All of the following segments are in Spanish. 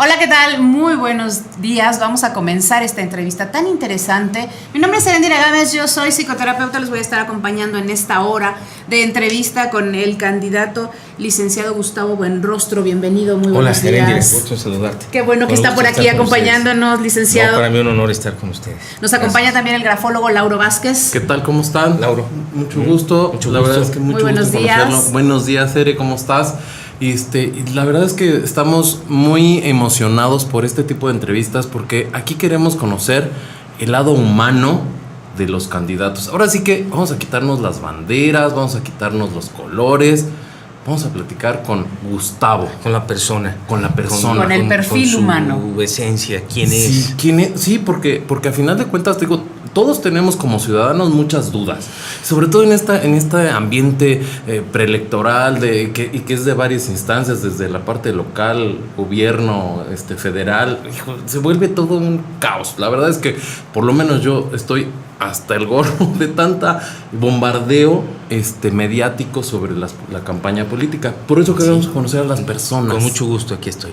Hola, ¿qué tal? Muy buenos días. Vamos a comenzar esta entrevista tan interesante. Mi nombre es Erendira Gámez, yo soy psicoterapeuta. Les voy a estar acompañando en esta hora de entrevista con el candidato licenciado Gustavo Buenrostro. Bienvenido, muy buenos días. Hola, Erendira, gusto saludarte. Qué bueno que está por aquí acompañándonos, licenciado. No, para mí un honor estar con ustedes. Nos acompaña también el grafólogo Lauro Vázquez. ¿Qué tal? ¿Cómo están? Mucho gusto. La verdad es que mucho buenos gusto días. conocerlo. Buenos días, Ere, ¿cómo estás? Y la verdad es que estamos muy emocionados por este tipo de entrevistas porque aquí queremos conocer el lado humano de los candidatos. Ahora sí que vamos a quitarnos las banderas, vamos a quitarnos los colores, vamos a platicar con Gustavo. Con la persona. Con el perfil humano. Con su esencia, quién Sí, es. ¿quién es? Sí, porque a final de cuentas, digo, todos tenemos como ciudadanos muchas dudas, sobre todo en este ambiente preelectoral y que es de varias instancias, desde la parte local, gobierno, federal. Hijo, se vuelve todo un caos. La verdad es que por lo menos yo estoy hasta el gorro de tanta bombardeo mediático sobre la campaña política. Por eso queremos conocer a las personas. Con mucho gusto aquí estoy.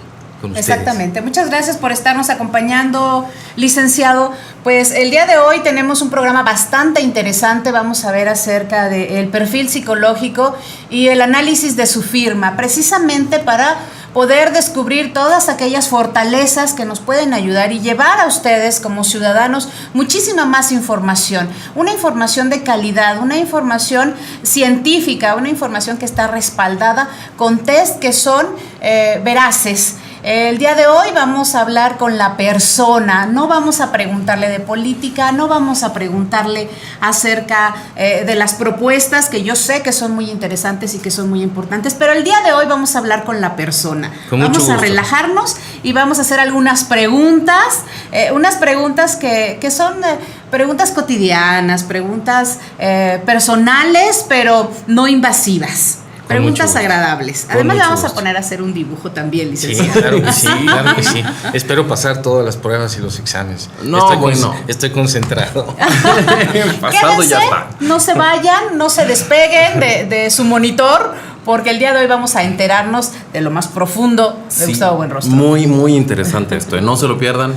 Exactamente. Muchas gracias por estarnos acompañando, licenciado. Pues el día de hoy tenemos un programa bastante interesante. Vamos a ver acerca del perfil psicológico y el análisis de su firma, precisamente para poder descubrir todas aquellas fortalezas que nos pueden ayudar y llevar a ustedes como ciudadanos muchísima más información, una información de calidad, una información científica, una información que está respaldada con test que son veraces. El día de hoy vamos a hablar con la persona, no vamos a preguntarle de política, no vamos a preguntarle acerca de las propuestas que yo sé que son muy interesantes y que son muy importantes, pero el día de hoy vamos a hablar con la persona. Vamos a relajarnos y vamos a hacer algunas preguntas, unas preguntas que son preguntas cotidianas, preguntas personales, pero no invasivas. Preguntas agradables. Además le vamos a poner a hacer un dibujo también, licenciado. Sí, claro que sí, claro que sí. Espero pasar todas las pruebas y los exámenes. Estoy concentrado. Pasado ya está. No se vayan, no se despeguen de su monitor, porque el día de hoy vamos a enterarnos de lo más profundo de Gustavo Buenrostro. Muy, muy interesante esto. No se lo pierdan.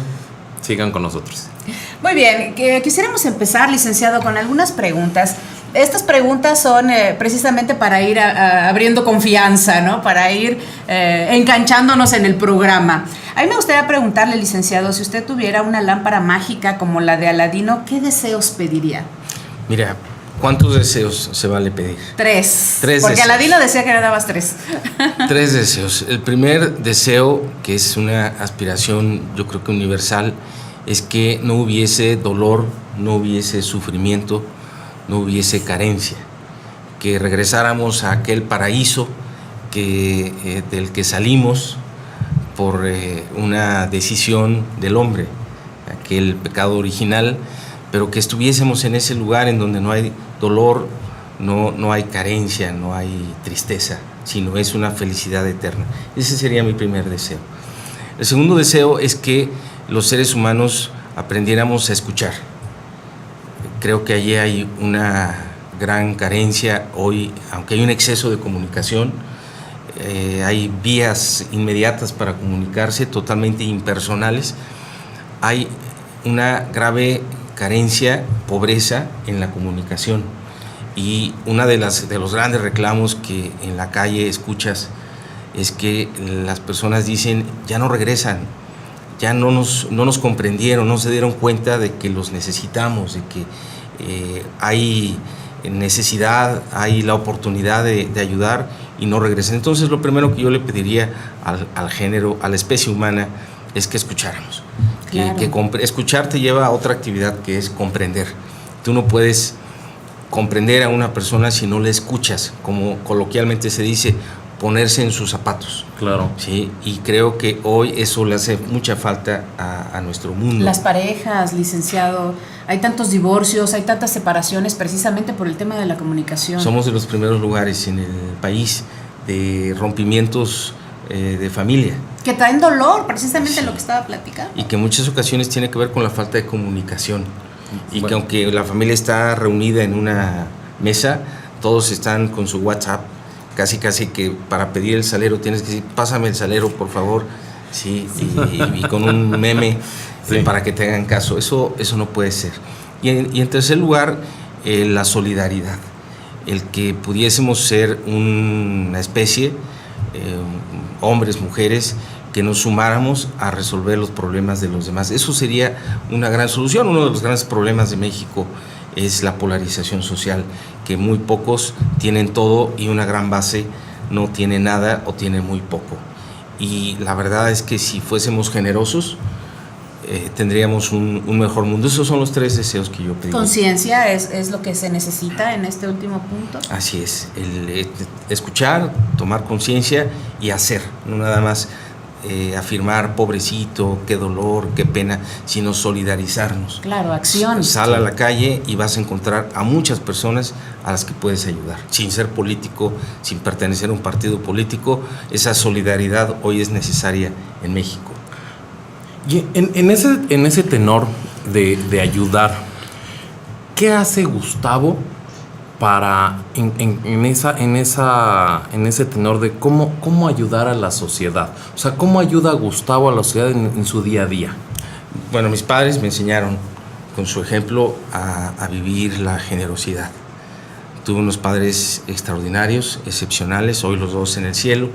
Sigan con nosotros. Muy bien. Quisiéramos empezar, licenciado, con algunas preguntas. Estas preguntas son precisamente para ir abriendo confianza, ¿no? Para ir enganchándonos en el programa. A mí me gustaría preguntarle, licenciado, si usted tuviera una lámpara mágica como la de Aladino, ¿qué deseos pediría? Mira, ¿cuántos deseos se vale pedir? Tres. Porque deseos. Aladino decía que le dabas tres. Tres deseos. El primer deseo, que es una aspiración, yo creo que universal, es que no hubiese dolor, no hubiese sufrimiento, no hubiese carencia, que regresáramos a aquel paraíso del que salimos por una decisión del hombre, aquel pecado original, pero que estuviésemos en ese lugar en donde no hay dolor, no hay carencia, no hay tristeza, sino es una felicidad eterna. Ese sería mi primer deseo. El segundo deseo es que los seres humanos aprendiéramos a escuchar. Creo que allí hay una gran carencia hoy, aunque hay un exceso de comunicación, hay vías inmediatas para comunicarse, totalmente impersonales. Hay una grave carencia, pobreza en la comunicación. Y uno de los grandes reclamos que en la calle escuchas es que las personas dicen, ya no regresan, ya no nos comprendieron, no se dieron cuenta de que los necesitamos, de que hay necesidad, hay la oportunidad de ayudar y no regresan. Entonces lo primero que yo le pediría al género, a la especie humana, es que escucháramos. Claro. Escuchar te lleva a otra actividad que es comprender. Tú no puedes comprender a una persona si no le escuchas, como coloquialmente se dice, ponerse en sus zapatos. Claro. Sí, y creo que hoy eso le hace mucha falta a nuestro mundo. Las parejas, licenciado, hay tantos divorcios, hay tantas separaciones precisamente por el tema de la comunicación. Somos de los primeros lugares en el país de rompimientos de familia. Que traen dolor, precisamente sí. Lo que estaba platicando. Y que en muchas ocasiones tiene que ver con la falta de comunicación. Y bueno, que aunque la familia está reunida en una mesa, todos están con su WhatsApp, casi que para pedir el salero tienes que decir, pásame el salero, por favor. Sí, y con un meme Sí. para que te hagan caso. Eso no puede ser. Y en tercer lugar, la solidaridad. El que pudiésemos ser una especie, hombres, mujeres, que nos sumáramos a resolver los problemas de los demás. Eso sería una gran solución. Uno de los grandes problemas de México es la polarización social, que muy pocos tienen todo y una gran base no tiene nada o tiene muy poco. Y la verdad es que si fuésemos generosos, tendríamos un mejor mundo. Esos son los 3 deseos que yo pedí. Conciencia es lo que se necesita en este último punto. Así es, el escuchar, tomar conciencia y hacer, no nada más afirmar pobrecito, qué dolor, qué pena, sino solidarizarnos. Claro, acción. Sal a la calle y vas a encontrar a muchas personas a las que puedes ayudar, sin ser político, sin pertenecer a un partido político. Esa solidaridad hoy es necesaria en México. Y en ese tenor de ayudar, ¿qué hace Gustavo para en ese tenor de cómo ayudar a la sociedad? O sea, ¿cómo ayuda Gustavo a la sociedad en su día a día? Bueno, mis padres me enseñaron con su ejemplo a vivir la generosidad. Tuve unos padres extraordinarios, excepcionales, hoy los dos en el cielo.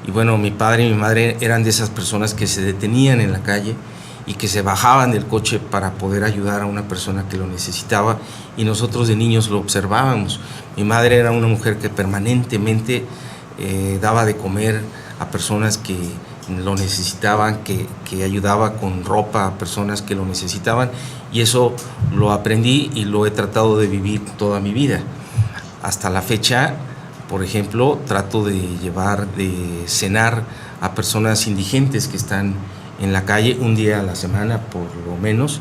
Y bueno, mi padre y mi madre eran de esas personas que se detenían en la calle y que se bajaban del coche para poder ayudar a una persona que lo necesitaba, y nosotros de niños lo observábamos. Mi madre era una mujer que permanentemente daba de comer a personas que lo necesitaban, que ayudaba con ropa a personas que lo necesitaban, y eso lo aprendí y lo he tratado de vivir toda mi vida. Hasta la fecha, por ejemplo, trato de llevar de cenar a personas indigentes que están en la calle un día a la semana por lo menos,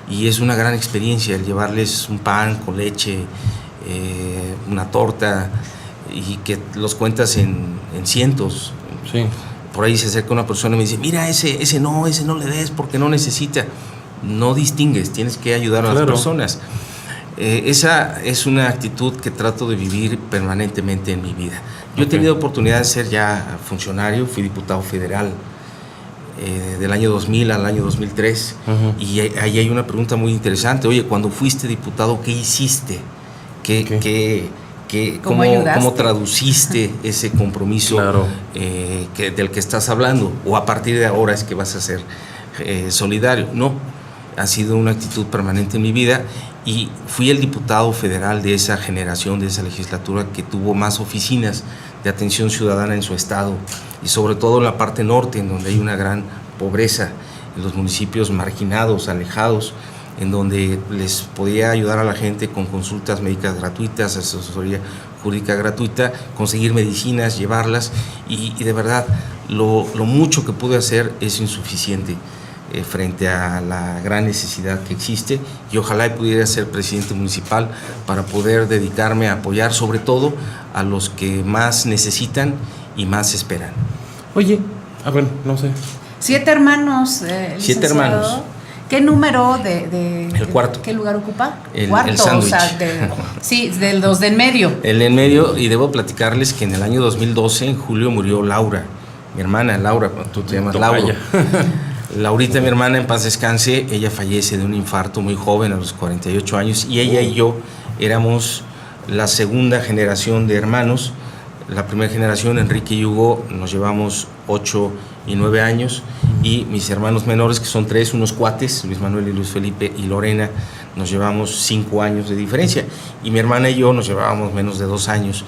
y es una gran experiencia el llevarles un pan con leche, una torta, y que los cuentas en cientos. Sí. Por ahí se acerca una persona y me dice, mira, ese no le des porque no necesita. No distingues, tienes que ayudar a las personas. Esa es una actitud que trato de vivir permanentemente en mi vida. Yo he tenido oportunidad de ser ya funcionario, fui diputado federal del año 2000 al año 2003, y ahí hay una pregunta muy interesante. Oye, cuando fuiste diputado, ¿qué hiciste? ¿Cómo traduciste ese compromiso del que estás hablando? ¿O a partir de ahora es que vas a ser solidario? No, ha sido una actitud permanente en mi vida, y fui el diputado federal de esa generación, de esa legislatura que tuvo más oficinas de atención ciudadana en su estado, y sobre todo en la parte norte, en donde hay una gran pobreza, en los municipios marginados, alejados, en donde les podía ayudar a la gente con consultas médicas gratuitas, asesoría jurídica gratuita, conseguir medicinas, llevarlas, y de verdad lo mucho que pude hacer es insuficiente frente a la gran necesidad que existe, y ojalá pudiera ser presidente municipal para poder dedicarme a apoyar sobre todo a los que más necesitan y más esperan. Oye, no sé. 7 hermanos, 7 hermanos. ¿Qué número de el cuarto? ¿Qué lugar ocupa? El sándwich. Sí, de los de en medio. El en medio, y debo platicarles que en el año 2012, en julio, murió Laura, mi hermana Laura, tú te llamas Laura. Laurita, mi hermana, en paz descanse, ella fallece de un infarto muy joven, a los 48 años, y ella y yo éramos la segunda generación de hermanos. La primera generación, Enrique y Hugo, nos llevamos 8 y 9 años, y mis hermanos menores, que son 3, unos cuates, Luis Manuel y Luis Felipe y Lorena, nos llevamos 5 años de diferencia, y mi hermana y yo nos llevábamos menos de 2 años.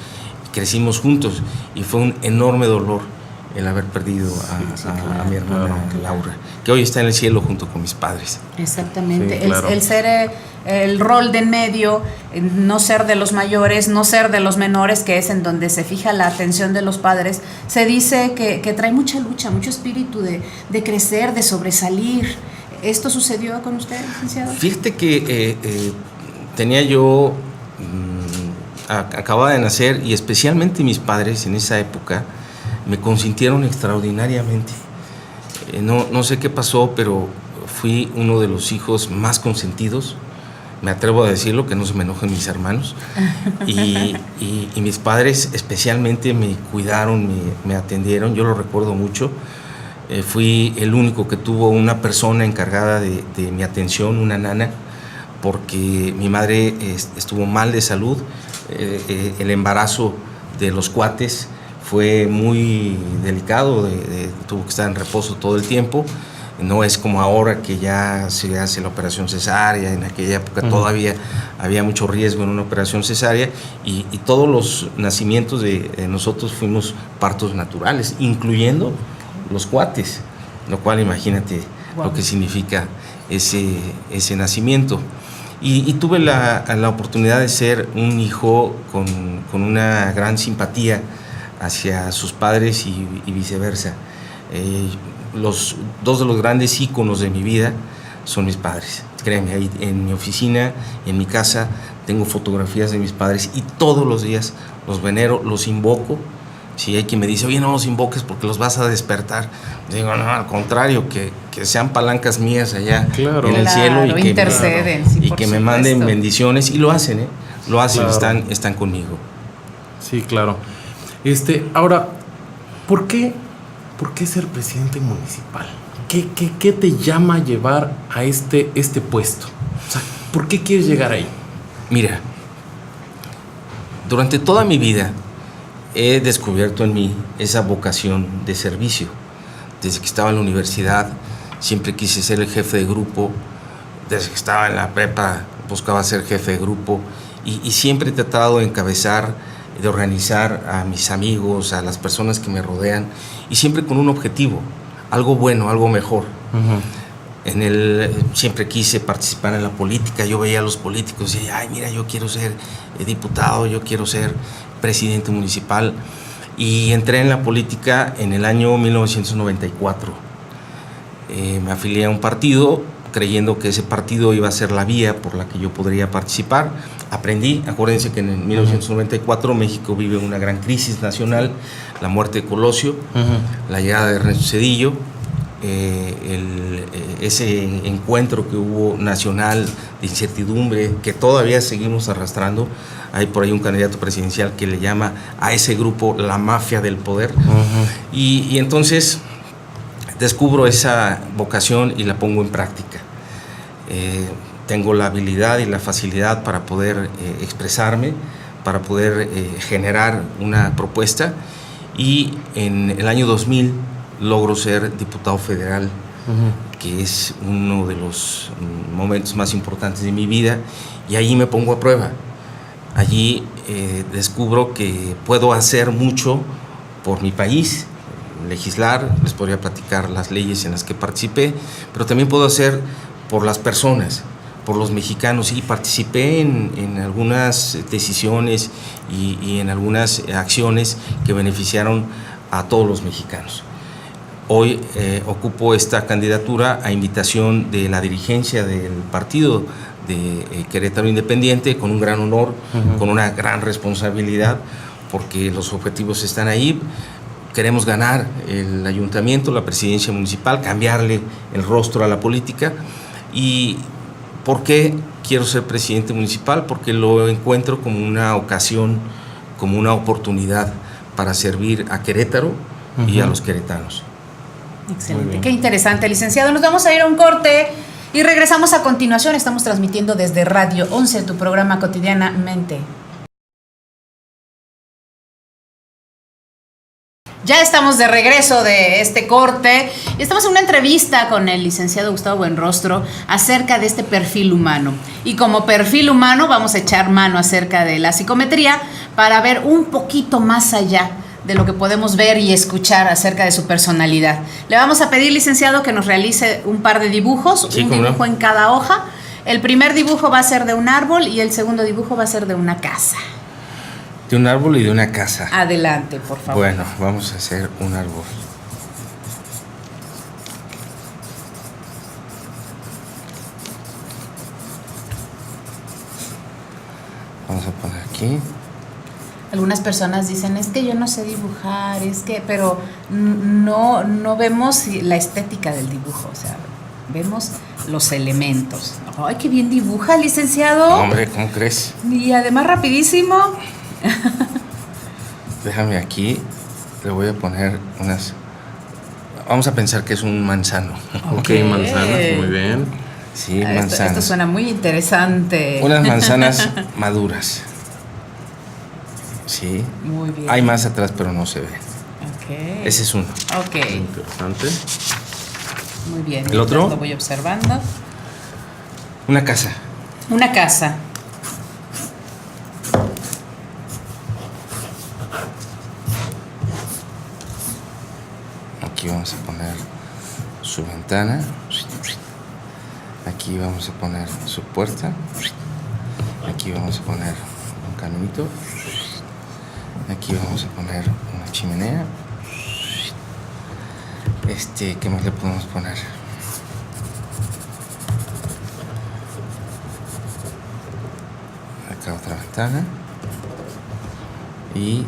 Crecimos juntos y fue un enorme dolor el haber perdido a mi hermana Laura, que hoy está en el cielo junto con mis padres. Exactamente, Sí, claro. el ser el rol de en medio, no ser de los mayores, no ser de los menores, que es en donde se fija la atención de los padres. Se dice que trae mucha lucha, mucho espíritu de crecer, de sobresalir. ¿Esto sucedió con usted, licenciado? Fíjate que tenía yo, acababa de nacer, y especialmente mis padres en esa época me consintieron extraordinariamente. No sé qué pasó, pero fui uno de los hijos más consentidos. Me atrevo a decirlo, que no se me enojen mis hermanos. Y mis padres especialmente me cuidaron, me atendieron. Yo lo recuerdo mucho. Fui el único que tuvo una persona encargada de mi atención, una nana, porque mi madre estuvo mal de salud. El embarazo de los cuates fue muy delicado, tuvo que estar en reposo todo el tiempo. No es como ahora que ya se hace la operación cesárea. En aquella época todavía había mucho riesgo en una operación cesárea, y todos los nacimientos de nosotros fuimos partos naturales, incluyendo los cuates, lo cual imagínate lo que significa ese nacimiento. Y tuve la oportunidad de ser un hijo con una gran simpatía hacia sus padres y viceversa. Los dos de los grandes íconos de mi vida son mis padres. Créeme, ahí en mi oficina, en mi casa, tengo fotografías de mis padres y todos los días los venero, los invoco. Si hay quien me dice, oye, no los invoques porque los vas a despertar, digo, no, al contrario, que sean palancas mías allá en el cielo, y que interceden, y que me manden bendiciones, y lo hacen, lo hacen, claro. están conmigo. Sí, claro. Ahora, ¿por qué ser presidente municipal? ¿Qué te llama a llevar a este puesto? O sea, ¿por qué quieres llegar ahí? Mira, durante toda mi vida he descubierto en mí esa vocación de servicio. Desde que estaba en la universidad siempre quise ser el jefe de grupo. Desde que estaba en la prepa buscaba ser jefe de grupo, y siempre he tratado de encabezar, de organizar a mis amigos, a las personas que me rodean, y siempre con un objetivo, algo bueno, algo mejor. Siempre quise participar en la política. Yo veía a los políticos y decía, ay, mira, yo quiero ser diputado, yo quiero ser presidente municipal. Y entré en la política en el año 1994. Me afilié a un partido creyendo que ese partido iba a ser la vía por la que yo podría participar. Aprendí, acuérdense que en 1994 México vive una gran crisis nacional, la muerte de Colosio, la llegada de Ernesto Zedillo, ese encuentro que hubo nacional de incertidumbre que todavía seguimos arrastrando. Hay por ahí un candidato presidencial que le llama a ese grupo la mafia del poder. Y entonces descubro esa vocación y la pongo en práctica. Tengo la habilidad y la facilidad para poder expresarme, para poder generar una propuesta, y en el año 2000 logro ser diputado federal, que es uno de los momentos más importantes de mi vida, y allí me pongo a prueba. Allí descubro que puedo hacer mucho por mi país, legislar, les podría platicar las leyes en las que participé, pero también puedo hacer por las personas, por los mexicanos, y participé en algunas decisiones y en algunas acciones que beneficiaron a todos los mexicanos. Hoy ocupo esta candidatura a invitación de la dirigencia del partido de Querétaro Independiente, con un gran honor, con una gran responsabilidad, porque los objetivos están ahí. Queremos ganar el ayuntamiento, la presidencia municipal, cambiarle el rostro a la política. ¿Y por qué quiero ser presidente municipal? Porque lo encuentro como una ocasión, como una oportunidad para servir a Querétaro y a los queretanos. Excelente, qué interesante, licenciado. Nos vamos a ir a un corte y regresamos a continuación. Estamos transmitiendo desde Radio 11, tu programa Cotidianamente. Ya estamos de regreso de este corte y estamos en una entrevista con el licenciado Gustavo Buenrostro acerca de este perfil humano. Y como perfil humano vamos a echar mano acerca de la psicometría para ver un poquito más allá de lo que podemos ver y escuchar acerca de su personalidad. Le vamos a pedir, licenciado, que nos realice un par de dibujos, un dibujo en cada hoja. El primer dibujo va a ser de un árbol y el segundo dibujo va a ser de una casa. De un árbol y de una casa. Adelante, por favor. Bueno, vamos a hacer un árbol. Vamos a poner aquí. Algunas personas dicen, es que yo no sé dibujar, pero no vemos la estética del dibujo, o sea, vemos los elementos. ¡Ay, qué bien dibuja, licenciado! Hombre, ¿cómo crees? Y además rapidísimo. Déjame aquí, le voy a poner unas Vamos a pensar que es un manzano. Ok, manzanas, muy bien. Sí, Esto manzanas. suena muy interesante. Unas manzanas maduras. Sí. Muy bien. Hay más atrás, pero no se ve. Ok. Ese es uno. Ok, Interesante. muy bien. ¿El otro? Lo voy observando. Una casa. Una casa. Aquí vamos a poner su ventana. Aquí vamos a poner su puerta. Aquí vamos a poner un caminito. Aquí vamos a poner una chimenea. ¿Qué más le podemos poner? Acá otra ventana. Y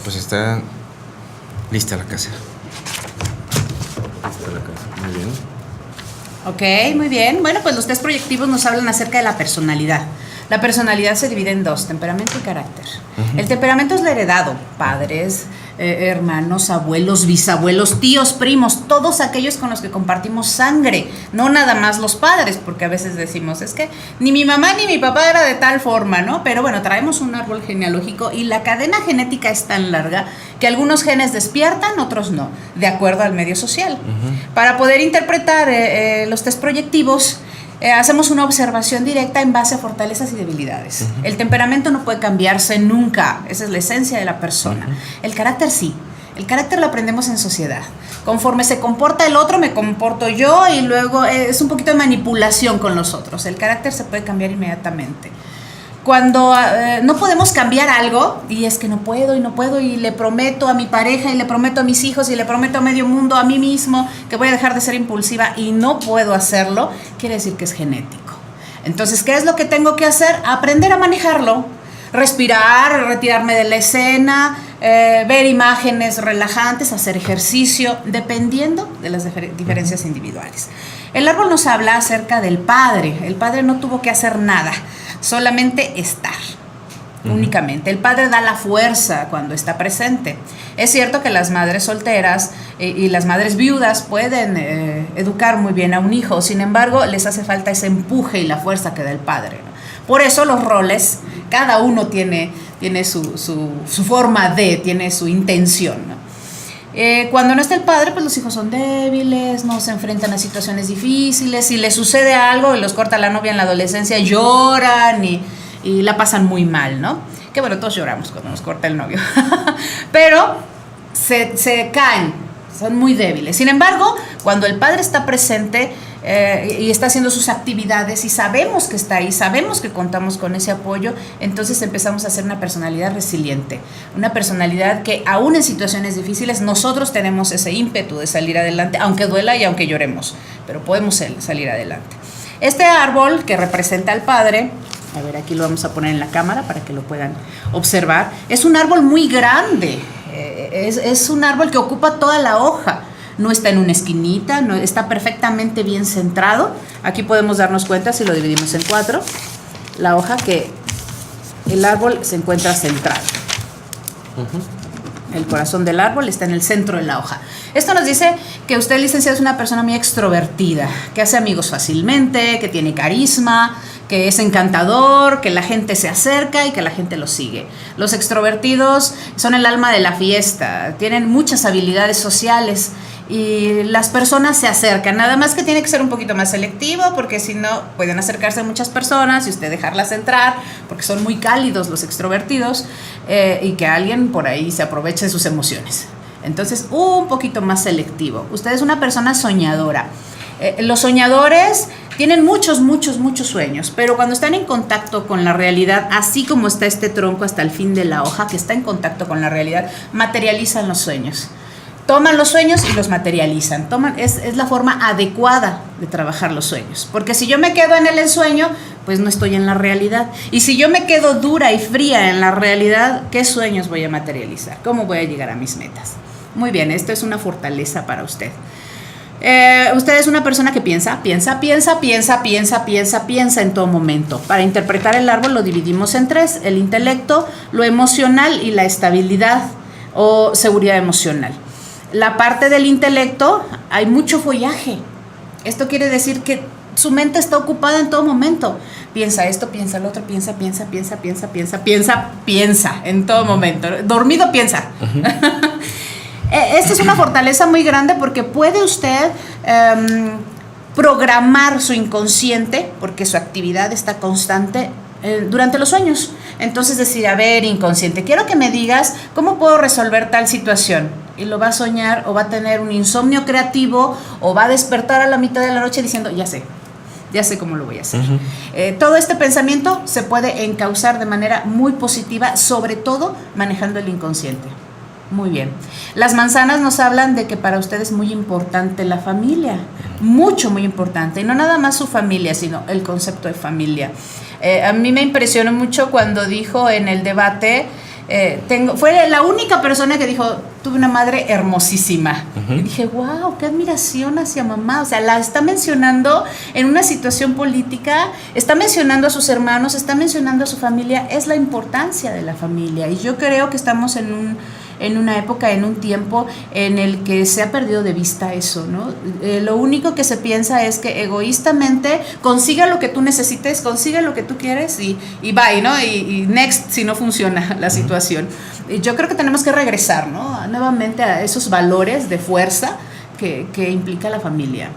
pues está lista la casa. Esta es la casa, muy bien. Ok, muy bien. Bueno, pues los test proyectivos nos hablan acerca de la personalidad. La personalidad se divide en dos, temperamento y carácter. El temperamento es lo heredado, padres, hermanos, abuelos, bisabuelos, tíos, primos, todos aquellos con los que compartimos sangre, no nada más los padres, porque a veces decimos, es que ni mi mamá ni mi papá era de tal forma, ¿no? Pero bueno, traemos un árbol genealógico y la cadena genética es tan larga que algunos genes despiertan, otros no, de acuerdo al medio social. Para poder interpretar los test proyectivos, hacemos una observación directa en base a fortalezas y debilidades. El temperamento no puede cambiarse nunca, esa es la esencia de la persona. El carácter sí, el carácter lo aprendemos en sociedad. Conforme se comporta el otro, me comporto yo y luego es un poquito de manipulación con los otros. El carácter se puede cambiar inmediatamente. Cuando no podemos cambiar algo, y es que no puedo y le prometo a mi pareja y le prometo a mis hijos y le prometo a medio mundo, a mí mismo, que voy a dejar de ser impulsiva y no puedo hacerlo, quiere decir que es genético. Entonces, ¿qué es lo que tengo que hacer? Aprender a manejarlo, respirar, retirarme de la escena, ver imágenes relajantes, hacer ejercicio, dependiendo de las diferencias individuales. El árbol nos habla acerca del padre. El padre no tuvo que hacer nada, solamente estar, únicamente. El padre da la fuerza cuando está presente. Es cierto que las madres solteras y las madres viudas pueden educar muy bien a un hijo, sin embargo, les hace falta ese empuje y la fuerza que da el padre, ¿no? Por eso los roles, cada uno tiene su forma tiene su intención, ¿no? Cuando no está el padre, pues los hijos son débiles, no se enfrentan a situaciones difíciles, si les sucede algo y los corta la novia en la adolescencia, lloran y la pasan muy mal, ¿no? Que bueno, todos lloramos cuando nos corta el novio, pero se caen, son muy débiles. Sin embargo, cuando el padre está presente y está haciendo sus actividades y sabemos que está ahí, sabemos que contamos con ese apoyo, entonces empezamos a hacer una personalidad resiliente, una personalidad que aún en situaciones difíciles nosotros tenemos ese ímpetu de salir adelante, aunque duela y aunque lloremos, pero podemos salir adelante. Este árbol que representa al padre, a ver, aquí lo vamos a poner en la cámara para que lo puedan observar, es un árbol muy grande, es un árbol que ocupa toda la hoja. No está en una esquinita, no, está perfectamente bien centrado. Aquí podemos darnos cuenta, si lo dividimos en 4, la hoja, que el árbol se encuentra centrado. El corazón del árbol está en el centro de la hoja. Esto nos dice que usted, licenciado, es una persona muy extrovertida, que hace amigos fácilmente, que tiene carisma, que es encantador, que la gente se acerca y que la gente lo sigue. Los extrovertidos son el alma de la fiesta, tienen muchas habilidades sociales y las personas se acercan, nada más que tiene que ser un poquito más selectivo, porque si no pueden acercarse muchas personas y usted dejarlas entrar, porque son muy cálidos los extrovertidos, y que alguien por ahí se aproveche de sus emociones. Entonces, un poquito más selectivo. Usted es una persona soñadora. Los soñadores tienen muchos sueños, pero cuando están en contacto con la realidad, así como está este tronco hasta el fin de la hoja, que está en contacto con la realidad, materializan los sueños. Toman los sueños y los materializan. Es la forma adecuada de trabajar los sueños. Porque si yo me quedo en el ensueño, pues no estoy en la realidad. Y si yo me quedo dura y fría en la realidad, ¿qué sueños voy a materializar? ¿Cómo voy a llegar a mis metas? Muy bien, esto es una fortaleza para usted. Usted es una persona que piensa en todo momento. Para interpretar el árbol lo dividimos en 3: el intelecto, lo emocional y la estabilidad. o seguridad emocional. La parte del intelecto, hay mucho follaje. Esto quiere decir que su mente está ocupada en todo momento. Piensa esto, piensa lo otro, piensa en todo momento. Dormido piensa. Uh-huh. Esta es una fortaleza muy grande porque puede usted programar su inconsciente, porque su actividad está constante durante los sueños. Entonces decir, a ver, inconsciente, quiero que me digas cómo puedo resolver tal situación. Y lo va a soñar o va a tener un insomnio creativo o va a despertar a la mitad de la noche diciendo, ya sé cómo lo voy a hacer. Uh-huh. Todo este pensamiento se puede encauzar de manera muy positiva, sobre todo manejando el inconsciente. Muy bien. Las manzanas nos hablan de que para usted es muy importante la familia, muy importante, y no nada más su familia, sino el concepto de familia. A mí me impresionó mucho cuando dijo en el debate, fue la única persona que dijo, tuve una madre hermosísima. Uh-huh. Y dije, wow, qué admiración hacia mamá. O sea, la está mencionando en una situación política, está mencionando a sus hermanos, está mencionando a su familia. Es la importancia de la familia. Y yo creo que estamos en una época, en un tiempo en el que se ha perdido de vista eso, ¿no? Lo único que se piensa es que egoístamente consiga lo que tú necesites, consiga lo que tú quieres y bye, ¿no? Y next si no funciona la situación. Y yo creo que tenemos que regresar, ¿no? Nuevamente a esos valores de fuerza que implica la familia.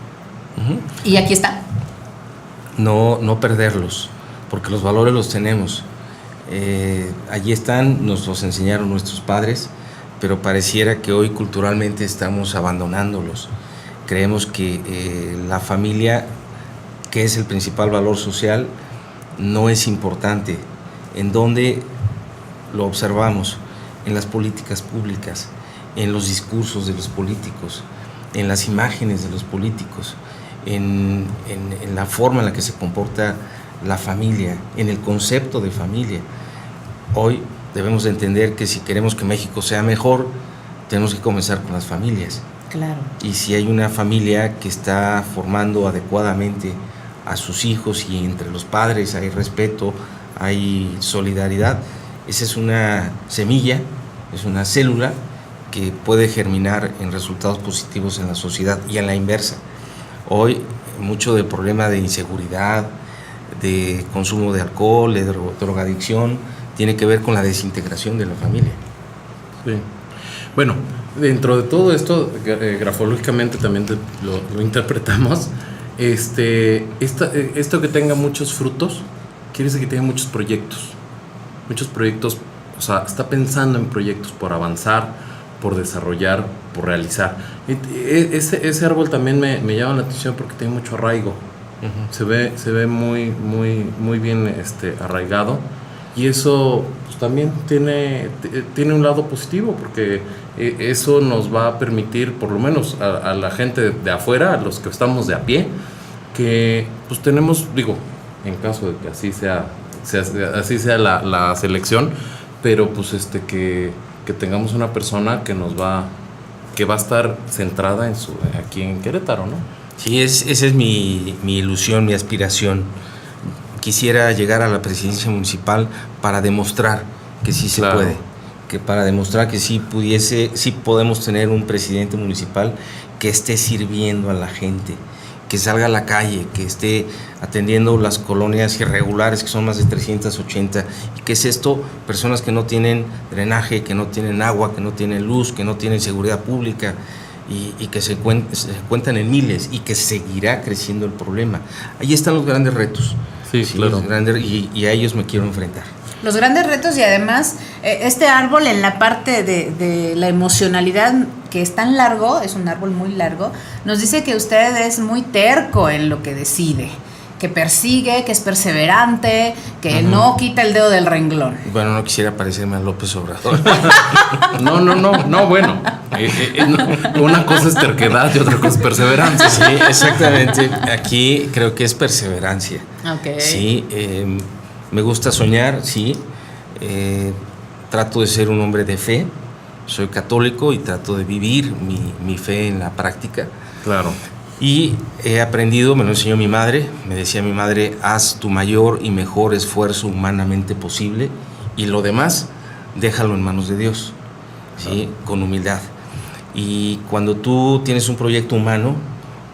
Uh-huh. Y aquí está. No perderlos, porque los valores los tenemos. Allí están, nos los enseñaron nuestros padres, pero pareciera que hoy culturalmente estamos abandonándolos. Creemos que la familia, que es el principal valor social, no es importante. ¿En dónde lo observamos? En las políticas públicas, en los discursos de los políticos, en las imágenes de los políticos, en la forma en la que se comporta la familia, en el concepto de familia. Hoy debemos de entender que si queremos que México sea mejor, tenemos que comenzar con las familias. Claro. Y si hay una familia que está formando adecuadamente a sus hijos y entre los padres hay respeto, hay solidaridad, esa es una semilla, es una célula que puede germinar en resultados positivos en la sociedad y en la inversa. Hoy mucho del problema de inseguridad, de consumo de alcohol, de drogadicción, tiene que ver con la desintegración de la familia. Sí. Bueno, dentro de todo esto, grafológicamente también lo interpretamos. Esto que tenga muchos frutos, quiere decir que tenga muchos proyectos, o sea, está pensando en proyectos por avanzar, por desarrollar, por realizar. Ese árbol también me llama la atención porque tiene mucho arraigo. Uh-huh. Se ve muy bien arraigado, y eso pues, también tiene un lado positivo, porque eso nos va a permitir, por lo menos a la gente de afuera, a los que estamos de a pie, que pues tenemos, en caso de que así sea la selección, pero pues que tengamos una persona que va a estar centrada aquí en Querétaro, ¿no? Sí, esa es mi ilusión, mi aspiración. Quisiera llegar a la presidencia municipal para demostrar que sí se puede, que para demostrar que sí podemos tener un presidente municipal que esté sirviendo a la gente, que salga a la calle, que esté atendiendo las colonias irregulares, que son más de 380. ¿Y qué es esto? Personas que no tienen drenaje, que no tienen agua, que no tienen luz, que no tienen seguridad pública, y que se cuentan en miles, y que seguirá creciendo el problema. Ahí están los grandes retos. Sí, claro. Y a ellos me quiero enfrentar. Los grandes retos, y además este árbol en la parte de la emocionalidad, que es tan largo, es un árbol muy largo, nos dice que usted es muy terco en lo que decide, que persigue, que es perseverante, que uh-huh. no quita el dedo del renglón. Bueno, no quisiera parecerme a López Obrador. No, bueno. Una cosa es terquedad y otra cosa es perseverancia. Sí, exactamente. Aquí creo que es perseverancia. Okay. Sí, me gusta soñar, sí. Trato de ser un hombre de fe. Soy católico y trato de vivir mi fe en la práctica. Claro. Y he aprendido, me lo enseñó mi madre, me decía mi madre, haz tu mayor y mejor esfuerzo humanamente posible y lo demás déjalo en manos de Dios. ¿sí? Con humildad. Y cuando tú tienes un proyecto humano,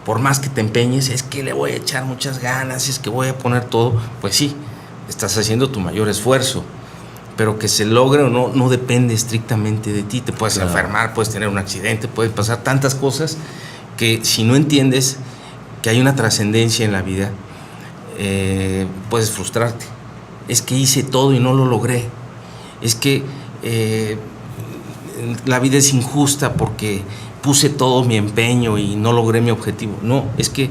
por más que te empeñes, es que le voy a echar muchas ganas, es que voy a poner todo, pues sí, estás haciendo tu mayor esfuerzo, pero que se logre o no, no depende estrictamente de ti. Te puedes enfermar, puedes tener un accidente, pueden pasar tantas cosas que si no entiendes que hay una trascendencia en la vida, puedes frustrarte. Es que hice todo y no lo logré. Es que la vida es injusta porque puse todo mi empeño y no logré mi objetivo. No, es que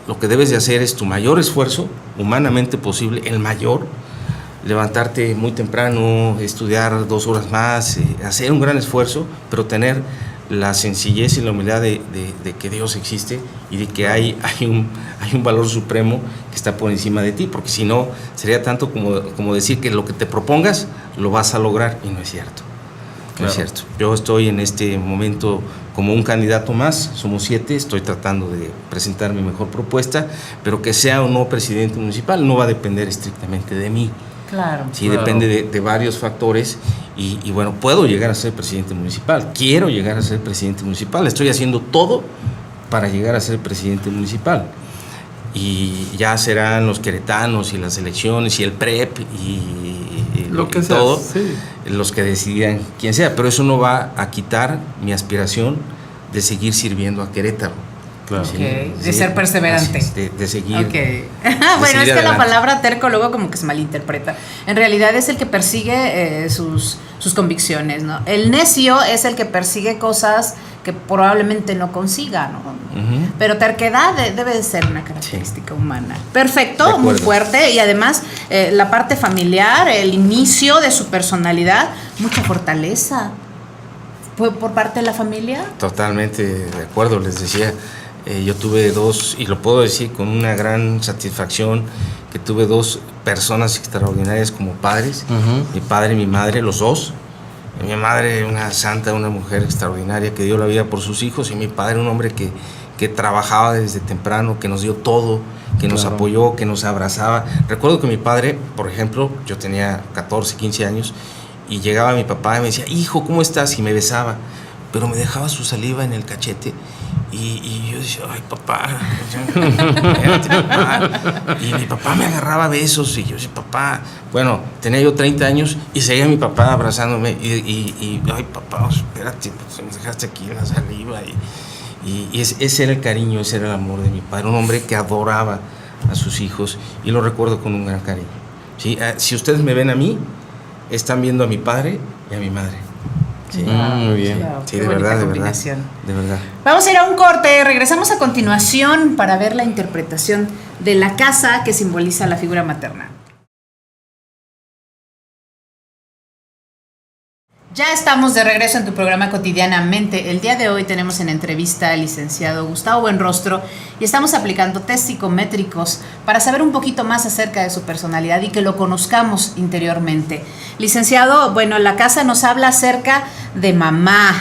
lo que debes de hacer es tu mayor esfuerzo, humanamente posible, el mayor, levantarte muy temprano, estudiar 2 horas más, hacer un gran esfuerzo, pero tener la sencillez y la humildad de que Dios existe y de que hay un valor supremo que está por encima de ti, porque si no, sería tanto como decir que lo que te propongas lo vas a lograr, y no es cierto. No es cierto. Yo estoy en este momento como un candidato más, somos 7, estoy tratando de presentar mi mejor propuesta, pero que sea o no presidente municipal no va a depender estrictamente de mí. Claro. Sí, depende de varios factores y bueno, puedo llegar a ser presidente municipal, quiero llegar a ser presidente municipal, estoy haciendo todo para llegar a ser presidente municipal. Y ya serán los queretanos y las elecciones y el PREP y lo que sea, todo, sí, los que decidan quién sea, pero eso no va a quitar mi aspiración de seguir sirviendo a Querétaro. claro. Okay. De ser perseverante. De seguir. Okay. De Bueno, seguir es que adelante. la palabra terco luego como que se malinterpreta. En realidad es el que persigue sus convicciones, ¿no? El necio es el que persigue cosas que probablemente no consiga, ¿no? Uh-huh. Pero terquedad debe de ser una característica humana. Perfecto, muy fuerte. Y además la parte familiar, el inicio de su personalidad, mucha fortaleza. ¿Fue por parte de la familia? Totalmente de acuerdo, les decía, yo tuve 2, y lo puedo decir con una gran satisfacción, que tuve 2 personas extraordinarias como padres, mi padre y mi madre, los 2. Mi madre, una santa, una mujer extraordinaria que dio la vida por sus hijos, y mi padre, un hombre que trabajaba desde temprano, que nos dio todo, que nos apoyó, que nos abrazaba. Recuerdo que mi padre, por ejemplo, yo tenía 14, 15 años, y llegaba mi papá y me decía, hijo, ¿cómo estás? Y me besaba, pero me dejaba su saliva en el cachete, y yo decía, ay, papá, espérate, papá. Y mi papá me agarraba besos, y yo decía, papá, bueno, tenía yo 30 años, y seguía mi papá abrazándome, y ay, papá, espérate, pues, me dejaste aquí en la saliva, y ese era el cariño, ese era el amor de mi padre, un hombre que adoraba a sus hijos, y lo recuerdo con un gran cariño. ¿Sí? Si ustedes me ven a mí, están viendo a mi padre y a mi madre. Sí. Muy bien. Claro, Sí, de verdad, de verdad. De verdad. Vamos a ir a un corte, regresamos a continuación para ver la interpretación de la casa que simboliza la figura materna. Ya estamos de regreso en tu programa Cotidianamente. El día de hoy tenemos en entrevista al licenciado Gustavo Buenrostro y estamos aplicando test psicométricos para saber un poquito más acerca de su personalidad y que lo conozcamos interiormente. Licenciado, bueno, la casa nos habla acerca de mamá,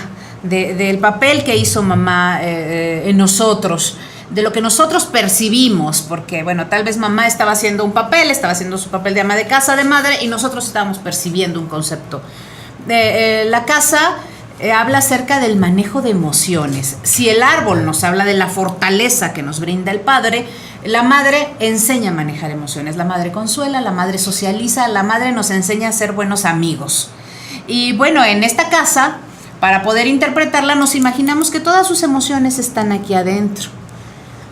del papel que hizo mamá en nosotros, de lo que nosotros percibimos, porque bueno, tal vez mamá estaba haciendo un papel, estaba haciendo su papel de ama de casa, de madre, y nosotros estábamos percibiendo un concepto. La casa habla acerca del manejo de emociones. Si el árbol nos habla de la fortaleza que nos brinda el padre, la madre enseña a manejar emociones. La madre consuela, la madre socializa, la madre nos enseña a ser buenos amigos. Y bueno, en esta casa, para poder interpretarla, nos imaginamos que todas sus emociones están aquí adentro.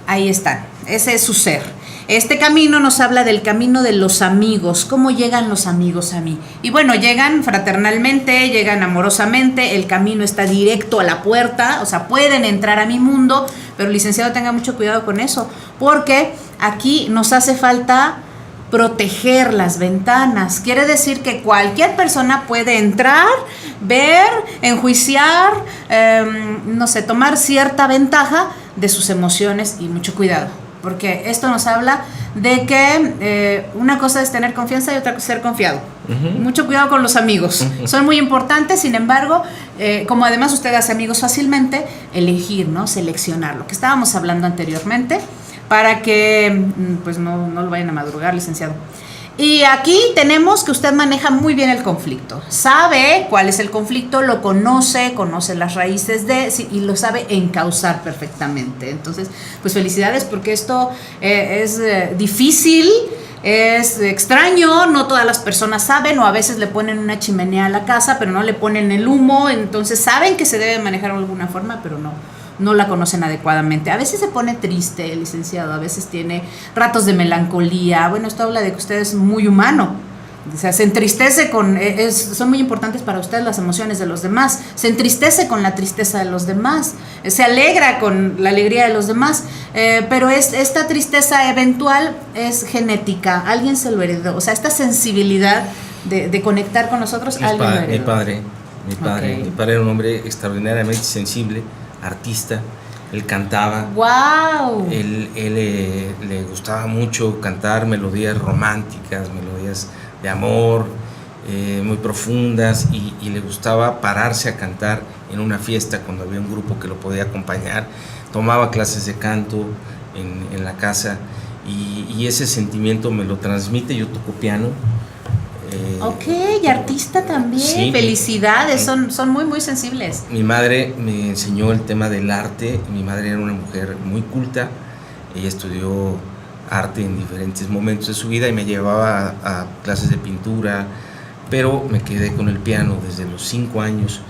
Ahí están, ese es su ser. Este camino nos habla del camino de los amigos, cómo llegan los amigos a mí. Y bueno, llegan fraternalmente, llegan amorosamente, el camino está directo a la puerta, o sea, pueden entrar a mi mundo, pero licenciado, tenga mucho cuidado con eso, porque aquí nos hace falta proteger las ventanas. Quiere decir que cualquier persona puede entrar, ver, enjuiciar, no sé, tomar cierta ventaja de sus emociones, y mucho cuidado. Porque esto nos habla de que una cosa es tener confianza y otra cosa es ser confiado. Uh-huh. Mucho cuidado con los amigos. Uh-huh. Son muy importantes, sin embargo, como además usted hace amigos fácilmente, elegir, ¿no? Seleccionar, lo que estábamos hablando anteriormente, para que pues no lo vayan a madrugar, licenciado. Y aquí tenemos que usted maneja muy bien el conflicto. Sabe cuál es el conflicto, lo conoce las raíces y lo sabe encauzar perfectamente. Entonces, pues felicidades porque esto es difícil, es extraño, no todas las personas saben, o a veces le ponen una chimenea a la casa, pero no le ponen el humo, entonces saben que se debe manejar de alguna forma, pero no la conocen adecuadamente. A veces se pone triste, licenciado, a veces tiene ratos de melancolía. Bueno, esto habla de que usted es muy humano. O sea, se entristece son muy importantes para usted las emociones de los demás. Se entristece con la tristeza de los demás. Se alegra con la alegría de los demás. Pero esta tristeza eventual es genética. Alguien se lo heredó. O sea, esta sensibilidad de conectar con nosotros, alguien lo heredó. Mi padre era un hombre extraordinariamente sensible, artista. Él cantaba. ¡Wow! Él le gustaba mucho cantar melodías románticas, melodías de amor, muy profundas, y le gustaba pararse a cantar en una fiesta cuando había un grupo que lo podía acompañar. Tomaba clases de canto en la casa, y ese sentimiento me lo transmite. Yo toco piano. Ok, y artista también. Sí, felicidades, son muy, muy sensibles. Mi madre me enseñó el tema del arte. Mi madre era una mujer muy culta. Ella estudió arte en diferentes momentos de su vida y me llevaba a clases de pintura, pero me quedé con el piano desde los 5 años